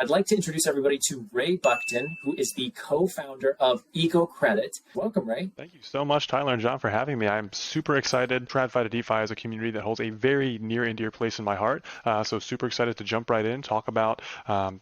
I'd like to introduce everybody to Ray Buckton, who is the co-founder of EcoCredit. Welcome, Ray. Thank you so much, Tyler and John, for having me. I'm super excited. TradFi to DeFi is a community that holds a very near and dear place in my heart. So super excited to jump right in, talk about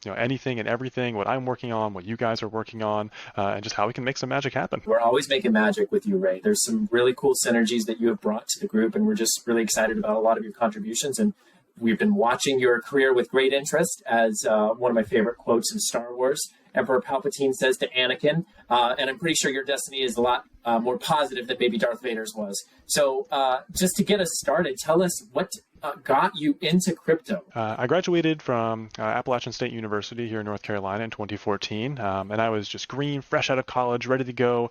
anything and everything, what I'm working on, what you guys are working on, and just how we can make some magic happen. We're always making magic with you, Ray. There's some really cool synergies that you have brought to the group, and we're just really excited about a lot of your contributions. And we've been watching your career with great interest, as one of my favorite quotes in Star Wars, Emperor Palpatine says to Anakin, and I'm pretty sure your destiny is a lot more positive than maybe Darth Vader's was. So just to get us started, tell us what got you into crypto. I graduated from Appalachian State University here in North Carolina in 2014, and I was just green, fresh out of college, ready to go.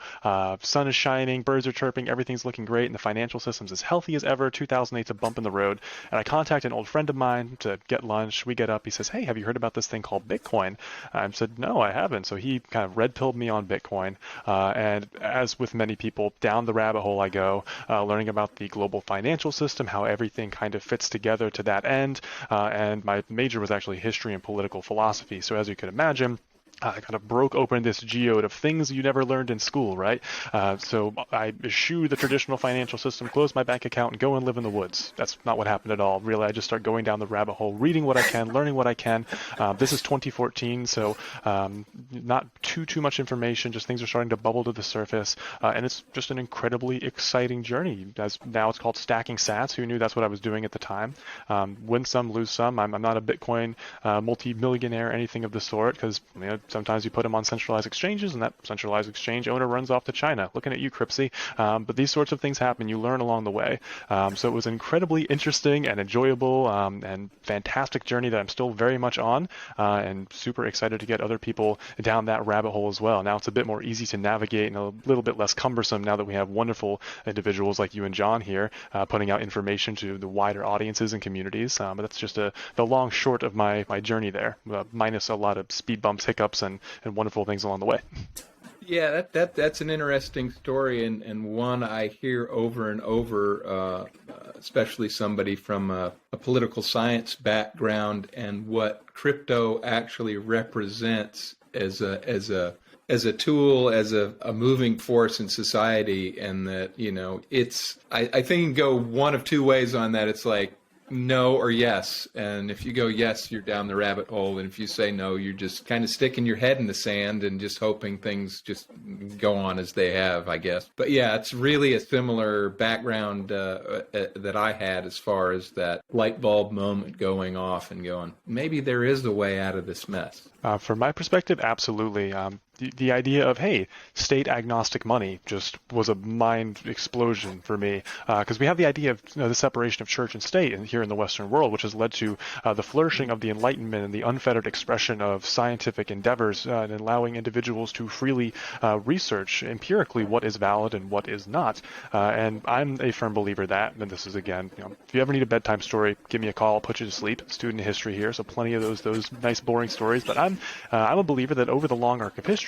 Sun is shining, birds are chirping, everything's looking great, and the financial system's as healthy as ever. 2008's a bump in the road, and I contacted an old friend of mine to get lunch. We get up, he says, "Hey, have you heard about this thing called Bitcoin?" I said, "No, I haven't." So he kind of red-pilled me on Bitcoin, and as with many people, down the rabbit hole I go, learning about the global financial system, how everything kind of fits together to that end, and my major was actually history and political philosophy. So as you could imagine, I kind of broke open this geode of things you never learned in school, right? So I eschew the traditional financial system, close my bank account, and go and live in the woods. That's not what happened at all. Really, I just start going down the rabbit hole, reading what I can, learning what I can. This is 2014, so not too much information, just things are starting to bubble to the surface, and it's just an incredibly exciting journey. As now it's called stacking sats. Who knew that's what I was doing at the time? Win some, lose some. I'm not a Bitcoin multi-millionaire, anything of the sort, because sometimes you put them on centralized exchanges, and that centralized exchange owner runs off to China. Looking at you, Cripsy. But these sorts of things happen. You learn along the way. So it was an incredibly interesting and enjoyable and fantastic journey that I'm still very much on, and super excited to get other people down that rabbit hole as well. Now it's a bit more easy to navigate and a little bit less cumbersome now that we have wonderful individuals like you and John here putting out information to the wider audiences and communities. But that's just the long short of my journey there, minus a lot of speed bumps, hiccups, and wonderful things along the way. Yeah, that's an interesting story, and one I hear over and over, especially somebody from a political science background, and what crypto actually represents as a tool, as a moving force in society, and that, I think you can go one of two ways on that. It's like no or yes, and if you go yes, you're down the rabbit hole, and if you say no, you're just kind of sticking your head in the sand and just hoping things just go on as they have, I guess. But yeah, it's really a similar background that I had, as far as that light bulb moment going off and going, maybe there is a way out of this mess. From my perspective, absolutely. The idea of, hey, state agnostic money just was a mind explosion for me, because we have the idea of the separation of church and state here in the Western world, which has led to the flourishing of the Enlightenment and the unfettered expression of scientific endeavors, and allowing individuals to freely research empirically what is valid and what is not. And I'm a firm believer that, and this is again, if you ever need a bedtime story, give me a call, I'll put you to sleep. Student history here, so plenty of those nice boring stories. But I'm a believer that over the long arc of history,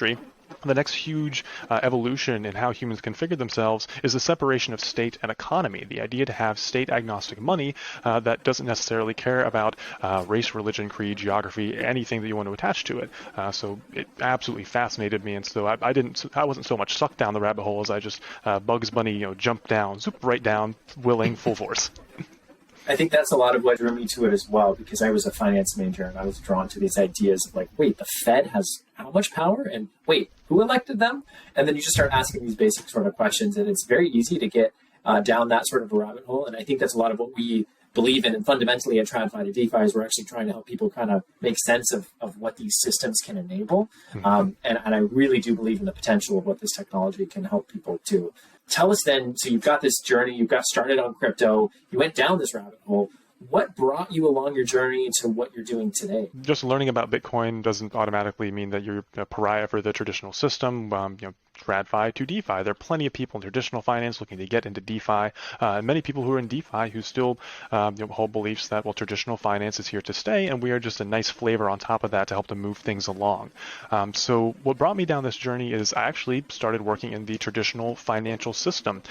the next huge evolution in how humans configure themselves is the separation of state and economy. The idea to have state-agnostic money that doesn't necessarily care about race, religion, creed, geography, anything that you want to attach to it. So it absolutely fascinated me, and so I wasn't so much sucked down the rabbit hole as I just Bugs Bunny, jumped down, zoop right down, willing, full force. I think that's a lot of what drew me to it as well, because I was a finance major and I was drawn to these ideas of like, wait, the Fed has how much power? And wait, who elected them? And then you just start asking these basic sort of questions, and it's very easy to get down that sort of a rabbit hole. And I think that's a lot of what we believe in. And fundamentally at TradFi to DeFi is we're actually trying to help people kind of make sense of what these systems can enable. And I really do believe in the potential of what this technology can help people do. Tell us then, so you've got this journey, you got started on crypto, you went down this rabbit hole. What brought you along your journey to what you're doing today? Just learning about Bitcoin doesn't automatically mean that you're a pariah for the traditional system. TradFi to DeFi. There are plenty of people in traditional finance looking to get into DeFi, and many people who are in DeFi who still hold beliefs that, well, traditional finance is here to stay, and we are just a nice flavor on top of that to help to move things along. So what brought me down this journey is I actually started working in the traditional financial system,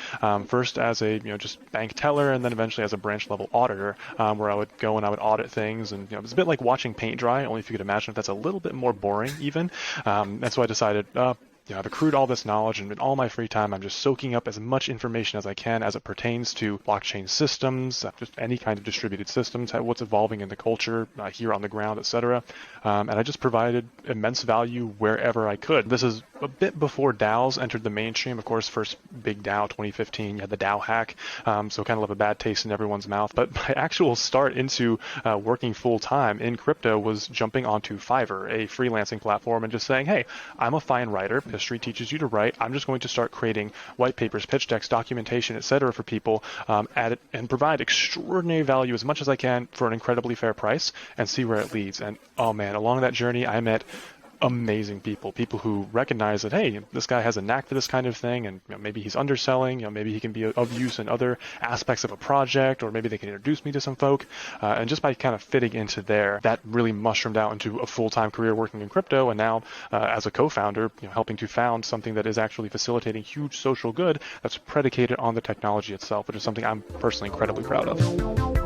first as a just bank teller, and then eventually as a branch level auditor. where I would go and I would audit things, and it was a bit like watching paint dry, only if you could imagine if that's a little bit more boring even. And so I decided, I've accrued all this knowledge, and in all my free time, I'm just soaking up as much information as I can as it pertains to blockchain systems, just any kind of distributed systems, what's evolving in the culture here on the ground, etc. And I just provided immense value wherever I could. This is a bit before DAOs entered the mainstream. Of course, first big DAO 2015, you had the DAO hack, so kind of left a bad taste in everyone's mouth. But my actual start into working full time in crypto was jumping onto Fiverr, a freelancing platform, and just saying, hey, I'm a fine writer. History teaches you to write. I'm just going to start creating white papers, pitch decks, documentation, etc. for people, and provide extraordinary value as much as I can for an incredibly fair price, and see where it leads. And oh man, along that journey, I met amazing people who recognize that, hey, this guy has a knack for this kind of thing, and maybe he's underselling, maybe he can be of use in other aspects of a project, or maybe they can introduce me to some folk. And just by kind of fitting into there, that really mushroomed out into a full-time career working in crypto, and now as a co-founder, helping to found something that is actually facilitating huge social good that's predicated on the technology itself, which is something I'm personally incredibly proud of.